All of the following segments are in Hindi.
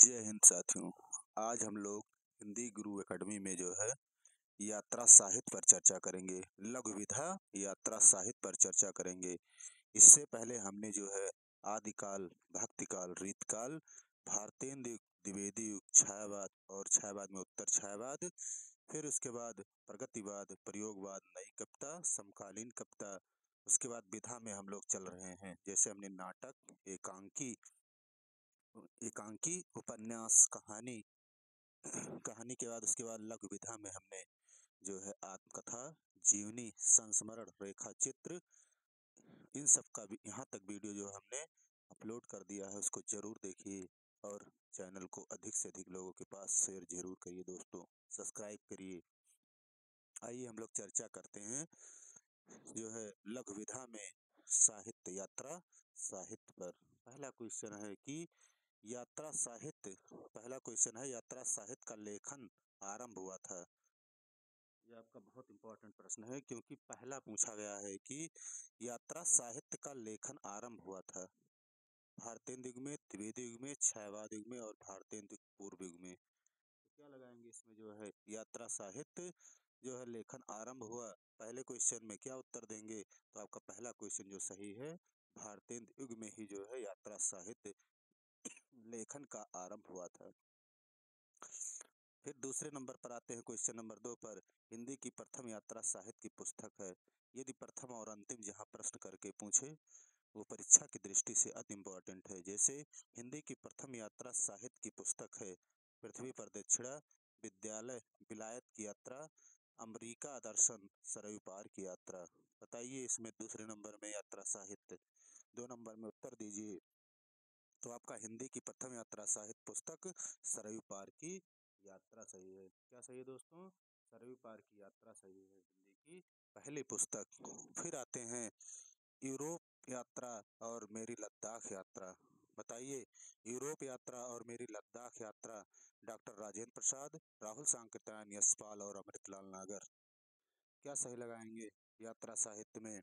जय हिंद साथियों। आज हम लोग हिंदी गुरु एकेडमी में जो है यात्रा साहित्य पर चर्चा करेंगे। लघु विधा यात्रा साहित्य पर चर्चा करेंगे। इससे पहले हमने जो है आदिकाल, भक्तिकाल, रीतकाल, भारतेंदु युग, द्विवेदी युग, छायावाद और छायावाद में उत्तर छायावाद, फिर उसके बाद प्रगतिवाद, प्रयोगवाद, नई कविता, समकालीन कविता, उसके बाद विधा में हम लोग चल रहे हैं। जैसे हमने नाटक, एकांकी, उपन्यास, कहानी, कहानी के बाद उसके बाद लघु विधा में हमने जो है आत्मकथा, जीवनी, संस्मरण, रेखा चित्र, इन सब का भी यहाँ तक वीडियो जो हमने अपलोड कर दिया है, उसको जरूर देखिए और चैनल को अधिक से अधिक लोगों के पास शेयर जरूर करिए दोस्तों, सब्सक्राइब करिए। आइए हम लोग चर्चा करते हैं जो है लघु विधा में साहित्य, यात्रा साहित्य पर। पहला क्वेश्चन है कि यात्रा साहित्य, पहला क्वेश्चन है यात्रा साहित्य का लेखन आरंभ हुआ था। ये आपका बहुत इंपॉर्टेंट प्रश्न है क्योंकि पहला पूछा गया है कि यात्रा साहित्य का लेखन आरंभ हुआ था भारतेंदु युग में, द्विवेदी युग में, छायावाद युग में और भारतेंदु पूर्व युग में। तो क्या लगाएंगे इसमें जो है यात्रा साहित्य जो है लेखन आरंभ हुआ। पहले क्वेश्चन में क्या उत्तर देंगे? तो आपका पहला क्वेश्चन जो सही है, भारतेंदु युग में ही जो है यात्रा साहित्य लेखन का आरंभ हुआ था। फिर दूसरे नंबर पर आते हैं, क्वेश्चन नंबर 2 पर। हिंदी की प्रथम यात्रा साहित्य की पुस्तक है। यदि प्रथम और अंतिम जहां प्रश्न करके पूछे वो परीक्षा की दृष्टि से अति इम्पोर्टेंट है। जैसे हिंदी की प्रथम यात्रा साहित्य की पुस्तक है पृथ्वी पर दक्षिणा, विद्यालय विलायत की यात्रा, अमेरिका दर्शन, सरयू पार की यात्रा। बताइए इसमें दूसरे नंबर में यात्रा साहित्य, 2 नंबर में उत्तर दीजिए। तो आपका हिंदी की प्रथम यात्रा साहित्य पुस्तक सरयू पार की यात्रा सही है। क्या सही है दोस्तों? सरयू पार की यात्रा सही है, हिंदी की पहली पुस्तक। फिर आते हैं यूरोप यात्रा और मेरी लद्दाख यात्रा। बताइए यूरोप यात्रा और मेरी लद्दाख यात्रा, डॉक्टर राजेंद्र प्रसाद, राहुल सांकृत्यायन, यशपाल और अमृतलाल नागर। क्या सही लगाएंगे यात्रा साहित्य में?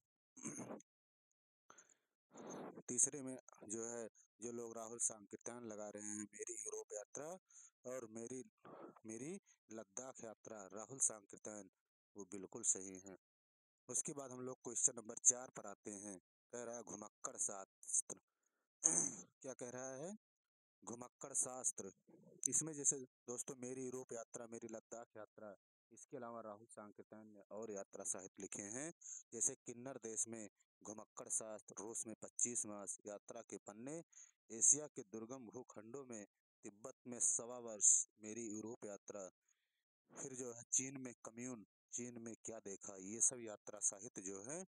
तीसरे में जो है जो लोग राहुल सांकृत्यायन लगा रहे हैं, मेरी यूरोप यात्रा और मेरी मेरी लद्दाख यात्रा, राहुल सांकृत्यायन, वो बिल्कुल सही है। उसके बाद हम लोग क्वेश्चन नंबर 4 पर आते हैं। कह रहा है घुमक्कड़ शास्त्र। क्या कह रहा है? घुमक्कड़ शास्त्र। इसमें जैसे दोस्तों मेरी यूरोप यात्रा, मेरी लद्दाख यात्रा, इसके अलावा राहुल सांकृत्यायन ने और यात्रा साहित्य लिखे हैं। जैसे किन्नर देश में घुमक्कड़ शास्त्र, रूस में 25 मास, यात्रा के पन्ने, एशिया के दुर्गम भूखंडों में, तिब्बत में 1.25 वर्ष, मेरी यूरोप यात्रा, फिर जो है चीन में कम्यून, चीन में क्या देखा, ये सब यात्रा साहित्य जो है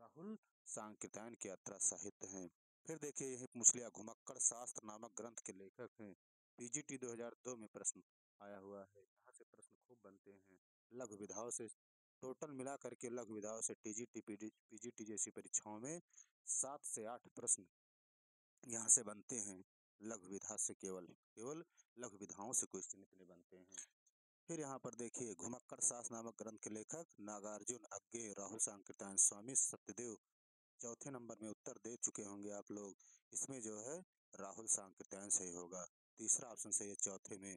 राहुल सांकृत्यायन की यात्रा साहित्य हैं। फिर देखिए यही पूछ लिया, घुमक्कड़ शास्त्र नामक ग्रंथ के लेखक हैं। पीजीटी 2002 में प्रश्न आया हुआ है, यहाँ से प्रश्न खूब बनते हैं लघु विधाओं से। टोटल मिला करके लघु विधाओं से टीजीटी पीजीटी जैसी परीक्षाओं में 7 से 8 प्रश्न यहाँ से बनते हैं लघु विधा से। केवल केवल लघु विधाओं से क्वेश्चन इतने बनते हैं। फिर यहाँ पर देखिए घुमक्कड़ शास्त्र नामक ग्रंथ के लेखक नागार्जुन, अज्ञे, राहुल सांकृत्यायन, स्वामी सत्यदेव। चौथे नंबर में उत्तर दे चुके होंगे आप लोग। इसमें जो है राहुल सांकृत्यायन सही होगा, तीसरा ऑप्शन सही है चौथे में।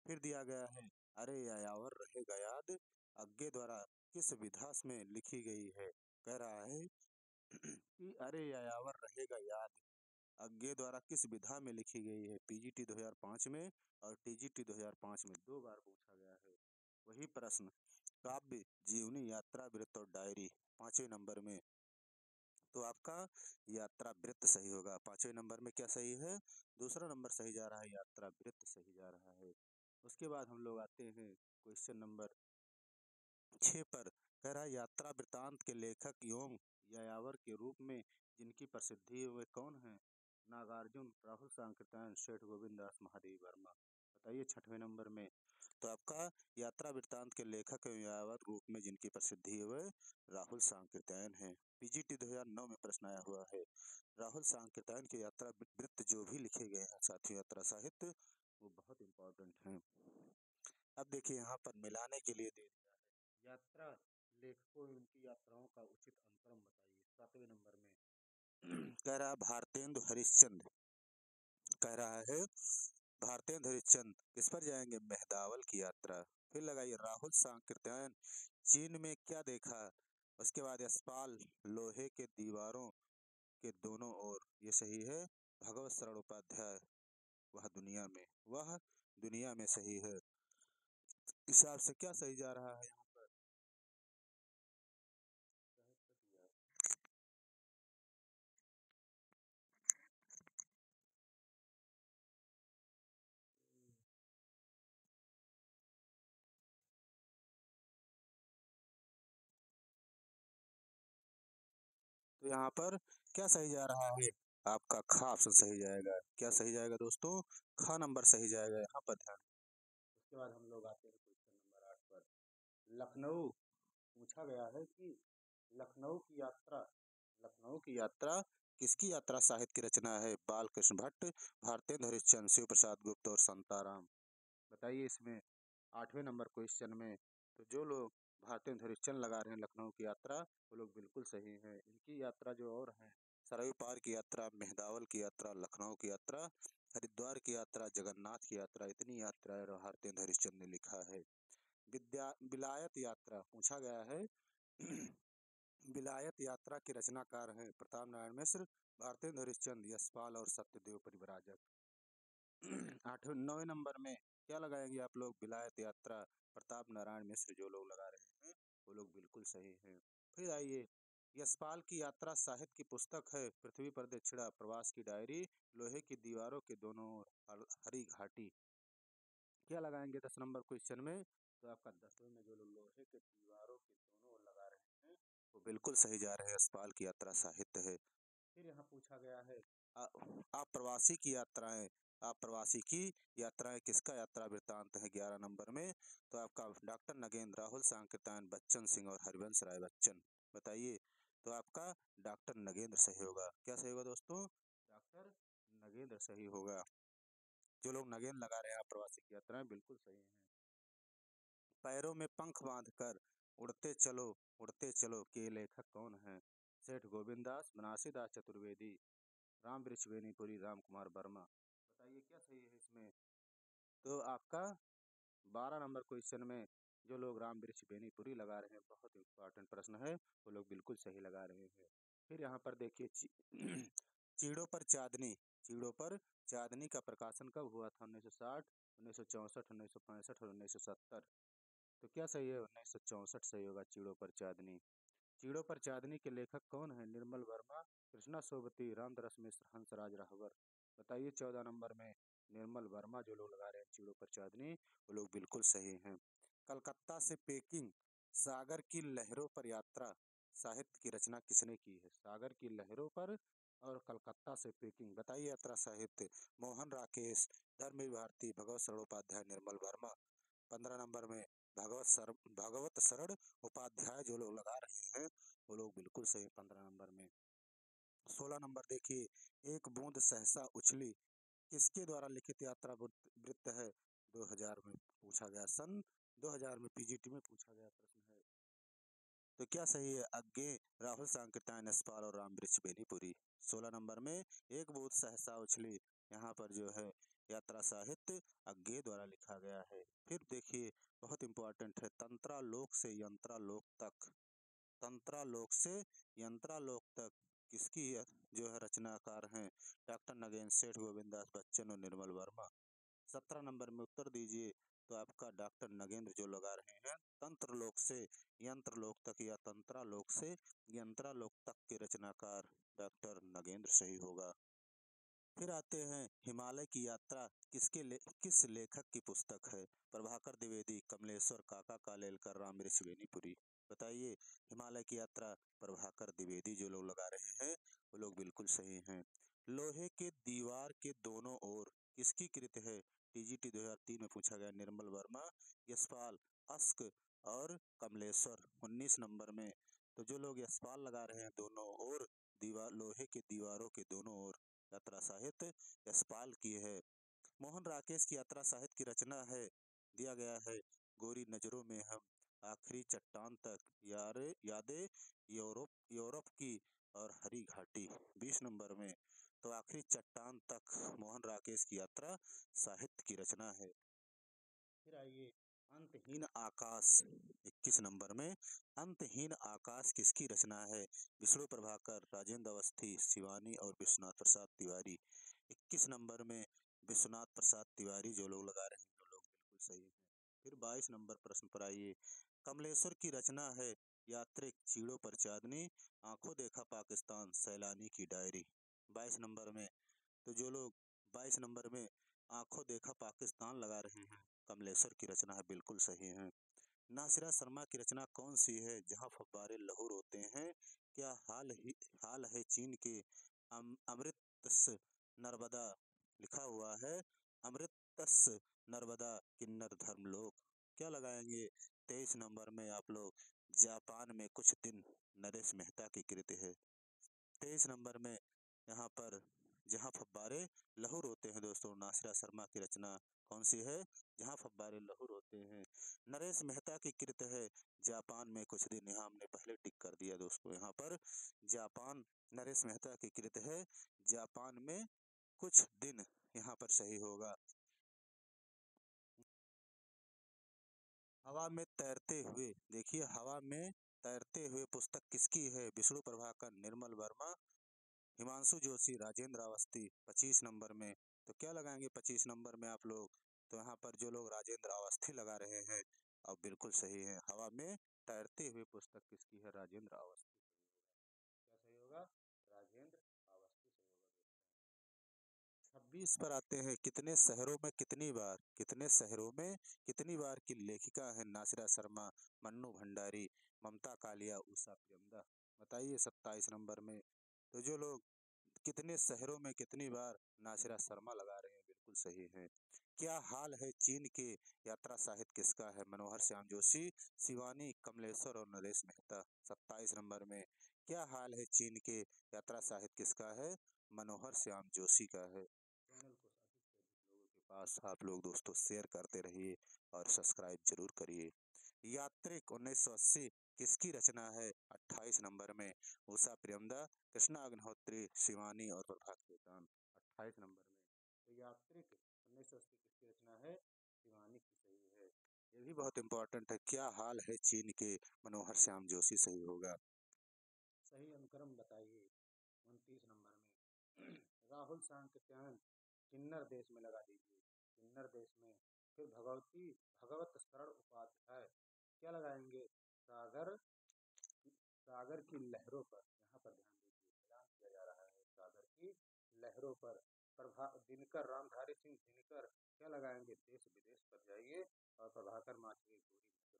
फिर दिया गया है अरे यायावर रहेगा याद, अज्ञे द्वारा किस विधा में लिखी गई है? कह रहा है कि अरे यायावर रहेगा याद अज्ञे द्वारा किस विधा में लिखी गई है? पीजीटी 2005 में और टीजीटी 2005 में 2 बार पूछा गया है वही प्रश्न। काव्य, जीवनी, यात्रा वृत्त और डायरी 5वें नंबर में। तो आपका यात्रा वृत्त सही होगा। 5वें नंबर में क्या सही है? दूसरा नंबर सही जा रहा है, यात्रा वृत्त सही जा रहा है। उसके बाद हम लोग आते हैं क्वेश्चन नंबर 6 पर। कह रहा है यात्रा वृत्तांत के लेखक एवं यायावर के रूप में जिनकी प्रसिद्धि है वे कौन है? नागार्जुन, राहुल सांकृत्यायन, सेठ गोविंद दास, महादेव वर्मा। बताइए 6वें नंबर में। तो आपका यात्रा वृत्तांत के लेखक एवं यायावर रूप में जिनकी प्रसिद्धि है वह राहुल सांकृत्यायन है। पीजीटी 2009 में प्रश्न आया हुआ है, राहुल सांकृत्यायन के यात्रा वृत्त जो भी लिखे गए हैं साथियों यात्रा साहित्य, वो बहुत इंपॉर्टेंट हैं। अब देखिए यहाँ पर मिलाने के लिए दे दिया है यात्रा लेखकों उनकी यात्राओं का उचित अनुक्रम बताइए। 7वें नंबर में कह रहा भारतेंदु हरिश्चंद्र, कह रहा है भारतेंद्र हरिश्चंद्र किस पर जाएंगे? मेहदावल की यात्रा। फिर लगाइए राहुल सांकृत्यायन चीन में क्या देखा? उसके बाद यशपाल लोहे के दीवारों के दोनों ओर, ये सही है। भगवत शरण उपाध्याय वह दुनिया में सही है। हिसाब से क्या सही जा रहा है यहाँ पर? तो यहाँ पर क्या सही जा रहा है? आपका ख ऑप्शन सही जाएगा। क्या सही जाएगा दोस्तों? ख नंबर सही जाएगा यहाँ पर, ध्यान। उसके बाद हम लोग आते हैं क्वेश्चन नंबर 8 पर। लखनऊ पूछा गया है कि लखनऊ की यात्रा किसकी यात्रा साहित्य की रचना है? बालकृष्ण भट्ट, भारतेंद्र हरिश्चंद्र, शिव प्रसाद गुप्त और संताराम। बताइए इसमें 8वें नंबर क्वेश्चन में। तो जो लोग भारतेंद्र हरिश्चंद्र लगा रहे हैं लखनऊ की यात्रा, वो लोग बिल्कुल सही हैं। इनकी यात्रा जो और है, सरयू पार की यात्रा, मेहदावल की यात्रा, लखनऊ की यात्रा, हरिद्वार की यात्रा, जगन्नाथ की यात्रा, इतनी यात्राएं भारतेंद्र हरिश्चंद्र ने लिखा है। विलायत यात्रा पूछा गया है। विलायत यात्रा के रचनाकार हैं प्रताप नारायण मिश्र, भारतेंद्र हरिश्चंद्र, यशपाल और सत्यदेव परिव्राजक। 9वें नंबर में क्या लगाएंगे आप लोग? विलायत यात्रा, प्रताप नारायण मिश्र जो लोग लगा रहे हैं, वो लोग बिल्कुल सही हैं। फिर आइए, यशपाल की यात्रा साहित्य की पुस्तक है। पृथ्वी पर दक्षिणा, प्रवास की डायरी, लोहे की दीवारों के दोनों ओर, हरी घाटी। क्या लगाएंगे 10 नंबर क्वेश्चन में? तो आपका 10वें में जो लोग लोहे के दीवारों के दोनों ओर लगा रहे हैं, वो बिल्कुल सही जा रहे हैं। यशपाल की यात्रा साहित्य है। फिर यहाँ पूछा गया है अप्रवासी की यात्राएं। अप्रवासी की यात्राएं किसका यात्रा वृत्तांत है 11 नंबर में? तो आपका डॉक्टर नगेंद्र, राहुल सांकृत्यायन, बच्चन सिंह और हरिवंश राय बच्चन। बताइए। तो आपका डॉक्टर नगेंद्र सही होगा। क्या सही होगा दोस्तों? डॉक्टर नगेंद्र सही होगा। जो लोग नगेंद्र लगा रहे हैं अप्रवासी की यात्राएं, बिल्कुल सही है। पैरों में पंख बांधकर उड़ते चलो के लेखक कौन है? सेठ गोविंददास, बनारसीदास चतुर्वेदी, राम वृक्ष बेनीपुरी, राम कुमार वर्मा। बताइए क्या सही है इसमें? तो आपका 12 नंबर क्वेश्चन में जो लोग राम वृक्ष बेनीपुरी लगा रहे हैं, बहुत इंपॉर्टेंट प्रश्न है, वो लोग बिल्कुल सही लगा रहे हैं। फिर यहाँ पर देखिए चीड़ों पर चांदनी। चीड़ों पर चांदनी का प्रकाशन कब हुआ था? 1960, 1964, 1965 और 1970। तो क्या सही है? 1964 सही होगा। चीड़ों पर चांदनी। चीड़ों पर चांदनी के लेखक कौन है? निर्मल वर्मा, कृष्णा सोबती, रामदरस मिश्र, हंसराज राहबर। बताइए 14 नंबर में निर्मल वर्मा जो लोग लगा रहे हैं चीड़ों पर चांदनी, वो लोग बिल्कुल सही हैं। कलकत्ता से पेकिंग, सागर की लहरों पर यात्रा साहित्य की रचना किसने की है? सागर की लहरों पर और कलकत्ता से पेकिंग। बताइए यात्रा साहित्य। मोहन राकेश, धर्मवीर भारती, भगवत शरण उपाध्याय, निर्मल वर्मा। 15 नंबर में भगवत शरण उपाध्याय जो लोग लगा रहे हैं, वो लोग बिल्कुल सही 15 नंबर में। 16 नंबर देखिए, एक बूंद सहसा उछली किसके द्वारा लिखित यात्रा वृत्त है? 2000 में पूछा गया, सन 2000 में पीजीटी में पूछा गया प्रश्न है। तो क्या सही है? अज्ञे, राहुल सांकृत्यायन, यशपाल और राम वृक्ष बेनीपुरी। 16 नंबर में एक बूंद सहसा उछली, यहाँ पर जो है यात्रा साहित्य अज्ञे द्वारा लिखा गया है। फिर देखिए बहुत इंपॉर्टेंट है, तंत्रालोक से यंत्रालोक तक। तंत्रालोक से यंत्रालोक तक किसकी जो है रचनाकार हैं? डॉक्टर नगेंद्र, सेठ गोविंददास, बच्चन और निर्मल वर्मा। 17 नंबर में उत्तर दीजिए। तो आपका डॉक्टर नगेंद्र जो लगा रहे हैं तंत्रलोक से यंत्रलोक तक या तंत्रालोक से यंत्रालोक तक के रचनाकार डॉक्टर नगेंद्र सही होगा। फिर आते हैं हिमालय की यात्रा किस लेखक की पुस्तक है? प्रभाकर द्विवेदी, कमलेश्वर, काका कालेलकर, राम वृक्ष बेनीपुरी। बताइए। हिमालय की यात्रा प्रभाकर द्विवेदी जो लोग लगा रहे हैं, वो लोग बिल्कुल सही हैं। लोहे के दीवार के दोनों ओर किसकी कृत है? टीजीटी 2003 में पूछा गया। निर्मल वर्मा, यशपाल, अस्क और कमलेश्वर। 19 नंबर में तो जो लोग यशपाल लगा रहे हैं दोनों ओर, दीवार लोहे की दीवारों के दोनों ओर, यात्रा साहित्य यशपाल की है। मोहन राकेश की यात्रा साहित्य की रचना है, दिया गया है गोरी नजरों में हम, आखिरी चट्टान तक, यादें यूरोप यूरोप की और हरी घाटी। 20 नंबर में तो आखिरी चट्टान तक मोहन राकेश की यात्रा साहित्य की रचना है। फिर आइए अंतहीन आकाश 21 नंबर में। अंतहीन आकाश किसकी रचना है? विष्णु प्रभाकर, राजेंद्र अवस्थी, शिवानी और विश्वनाथ प्रसाद तिवारी। 21 नंबर में विश्वनाथ प्रसाद तिवारी जो लोग लगा रहे हैं वो लोग बिल्कुल सही हैं। फिर 22 नंबर प्रश्न पर आइए। कमलेश्वर की रचना है यात्रिक, चीड़ों पर चांदनी, आंखों देखा पाकिस्तान, सैलानी की डायरी। 22 नंबर में तो जो लोग 22 नंबर में आंखों देखा पाकिस्तान लगा रहे हैं, कमलेश्वर की रचना है, बिल्कुल सही है। नासिरा शर्मा की रचना कौन सी है? जहां फव्वारे लहू रोते हैं, क्या हाल है चीन के, अमृतस नर्मदा, लिखा हुआ है अमृतस नर्मदा किन्नर धर्मलोक। क्या लगाएंगे? 23 नंबर में आप लोग जापान में कुछ दिन, नरेश मेहता की कृति है। 23 नंबर में यहाँ पर जहाँ फव्वारे लहू रोते हैं दोस्तों, नासिरा शर्मा की रचना कौन सी है? जहाँ फव्वारे लहू रोते हैं। नरेश मेहता की कृत है जापान में कुछ दिन, यहाँ हमने पहले टिक कर दिया दोस्तों। यहाँ पर जापान, नरेश मेहता की कृत है जापान में कुछ दिन, यहाँ पर सही होगा। हवा में तैरते हुए, देखिए हवा में तैरते हुए पुस्तक किसकी है? विष्णु प्रभाकर, निर्मल वर्मा, हिमांशु जोशी, राजेंद्र अवस्थी। 25 नंबर में तो क्या लगाएंगे? 25 नंबर में आप लोग, तो यहाँ पर जो लोग राजेंद्र अवस्थी लगा रहे हैं अब बिल्कुल सही है। हवा में तैरते हुए पुस्तक किसकी है? राजेंद्र अवस्थी सही होगा। क्या सही होगा? राजेंद्र अवस्थी सही होगा दोस्तों। 26 पर आते हैं। कितने शहरों में कितनी बार, कितने शहरों में कितनी बार की लेखिका है नासिरा शर्मा, मन्नू भंडारी, ममता कालिया, उषा प्रेमदा। बताइए 27 नंबर में तो जो लोग कितने शहरों में कितनी बार, नासिरा शर्मा लगा रहे हैं, बिल्कुल सही है। क्या हाल है चीन के, यात्रा साहित्य किसका है? मनोहर श्याम जोशी, शिवानी, कमलेश्वर और नरेश मेहता। 27 नंबर में क्या हाल है चीन के, यात्रा साहित्य किसका है? मनोहर श्याम जोशी का है। चैनल को अधिक से अधिक लोगों के पास आप लोग दोस्तों शेयर करते रहिए और सब्सक्राइब जरूर करिए। यात्रिक 1980 किसकी रचना है? 28 नंबर में उषा प्रेमदा, कृष्णा अग्निहोत्री, शिवानी और प्रभात खेतान। 28 नंबर में तो यात्रिक 1980 किसकी रचना है? शिवानी की सही है। ये भी बहुत इंपॉर्टेंट है। क्या हाल है चीन के? मनोहर श्याम जोशी सही होगा। सही अनुक्रम बताइए 29 नंबर में। राहुल सांकृत्यायन किन्नर देश में लगा दीजिए, किन्नर देश में। फिर भगवत शरण उपाध्याय, क्या लगाएंगे? सागर, सागर की लहरों पर, यहाँ पर ध्यान दीजिए, ऐलान किया जा रहा है सागर की लहरों पर। दिनकर, रामधारी सिंह दिनकर, क्या लगाएंगे? देश विदेश पर जाइए। और प्रभाकर माछवी,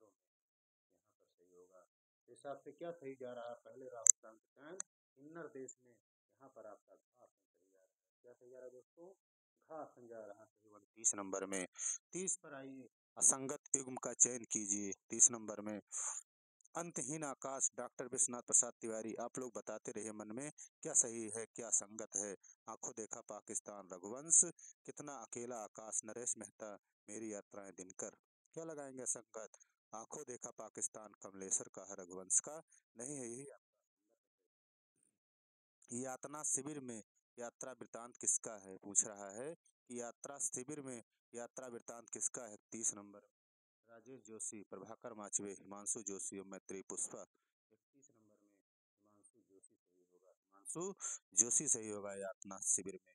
गोरी नजरों में, यहाँ पर सही होगा। इस हिसाब से क्या सही जा रहा है? पहले राहुल सांकृत्यायन किन्नर देश में, यहाँ पर आपका घा आसन सही जा रहा है। क्या सही जा रहा है दोस्तों? घा आसन जा रहा है सही 29 नंबर में। 30 पर आइए। असंगत युग्म का चयन कीजिए 30 नंबर में। अंतहीन आकाश डॉक्टर विश्वनाथ प्रसाद तिवारी। आप लोग बताते रहिए मन में क्या सही है क्या संगत है। आंखों देखा पाकिस्तान, रघुवंश, कितना अकेला आकाश, नरेश मेहता, मेरी यात्राएं, दिनकर। क्या लगाएंगे संगत? आंखों देखा पाकिस्तान कमलेश्वर का है, रघुवंश का नहीं है, यही आपका संगत है। यातना शिविर में यात्रा वृतांत किसका है? पूछ रहा है कि यात्रा शिविर में यात्रा वृतांत किसका है? 30 नंबर। राजेश जोशी, प्रभाकर माचवे, हिमांशु जोशी और मैत्री पुष्पा। 31 नंबर में हिमांशु जोशी सही होगा, हिमांशु जोशी सही होगा यातना शिविर में।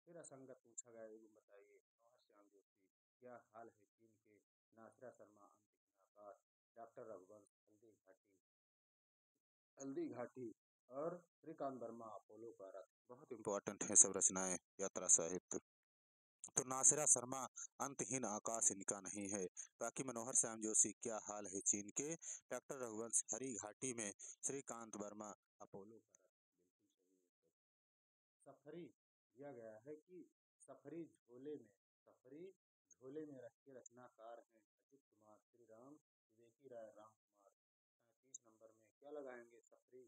फिर असंगत पूछा गया, एवं बताइए मनोहर श्याम जोशी, क्या हाल है चीन के, नासिरा शर्मा, अंतहीन आकाश, डॉक्टर रघुवंश, हल्दी घाटी और श्रीकांत वर्मा, अपोलो का रथ। बहुत इंपॉर्टेंट है सब रचनाएं यात्रा साहित्य। तो नासिरा शर्मा, अंतहीन आकाश इनका नहीं है। बाकी मनोहर श्याम जोशी, क्या हाल है चीन के, डॉक्टर रघुवंश, हरी घाटी में, श्रीकांत वर्मा, अपोलो का रथ, बिल्कुल सही है। सफरी दिया गया है कि सफरी झोले में, सफरी झोले में रख के रचनाकार हैं अजित कुमार, श्री राम, विवेकी राय, राम कुमार। 37 नंबर में क्या लगाएंगे? सफरी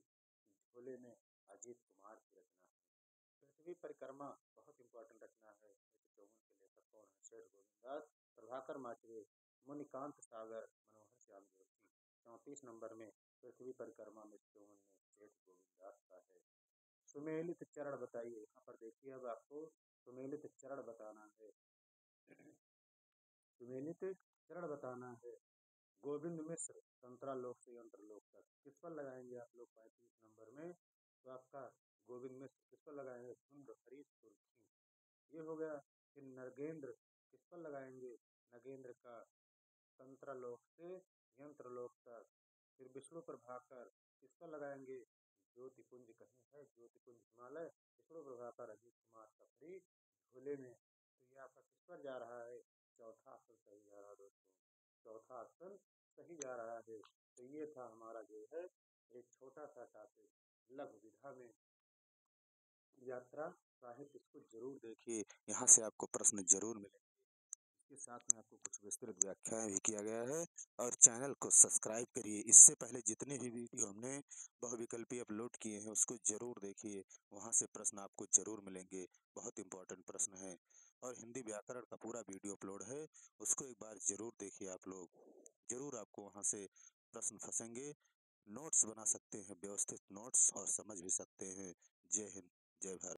झोले में अजित कुमार की रचना है। पृथ्वी परिक्रमा बहुत इंपॉर्टेंट रचना है। 1954 के लेखक कौन है? सेठ गोविंददास, प्रभाकर माचवे, मुनिकांत सागर, मनोहर श्याम जोशी। 34 नंबर में पृथ्वी परिक्रमा में 54 में सेठ गोविंददास का है। सुमेलित चरण बताइए, यहाँ पर देख बताना है। गोविंद मिश्र तंत्रालोक से यंत्रलोक तक किस पर लगाएंगे आप लोग 35 नंबर में? तो आपका गोविंद मिश्र किस पर लगाएंगे? धुंध भरी सुर्खी, ये हो गया। फिर नगेंद्र किस पर लगाएंगे? नगेंद्र का तंत्रालोक से यंत्रलोक तक। फिर विष्णु प्रभाकर किस पर लगाएंगे? ज्योतिपुंज कहीं है, ज्योतिपुंज हिमालय, विष्णु प्रभाकर अजीत कुमार सफरी झूले में। तो ये आपका किस पर जा रहा है? चौथा ऑप्शन सही जा रहा है दोस्तों, चौथा ऑप्शन सही जा रहा है। तो ये था हमारा जो है एक छोटा सा टॉपिक लघु विधा में यात्रा साहित्य। इसको जरूर देखिए, यहाँ से आपको प्रश्न जरूर मिलेंगे। इसके साथ में आपको कुछ विस्तृत व्याख्याएं भी किया गया है। और चैनल को सब्सक्राइब करिए। इससे पहले जितने भी वीडियो हमने बहुविकल्पी अपलोड किए हैं उसको जरूर देखिए, वहाँ से प्रश्न आपको जरूर मिलेंगे, बहुत इंपॉर्टेंट प्रश्न है। और हिंदी व्याकरण का पूरा वीडियो अपलोड है, उसको एक बार जरूर देखिए आप लोग, जरूर आपको वहाँ से प्रश्न फंसेंगे। नोट्स बना सकते हैं, व्यवस्थित नोट्स, और समझ भी सकते हैं। जय हिंद, जय भारत।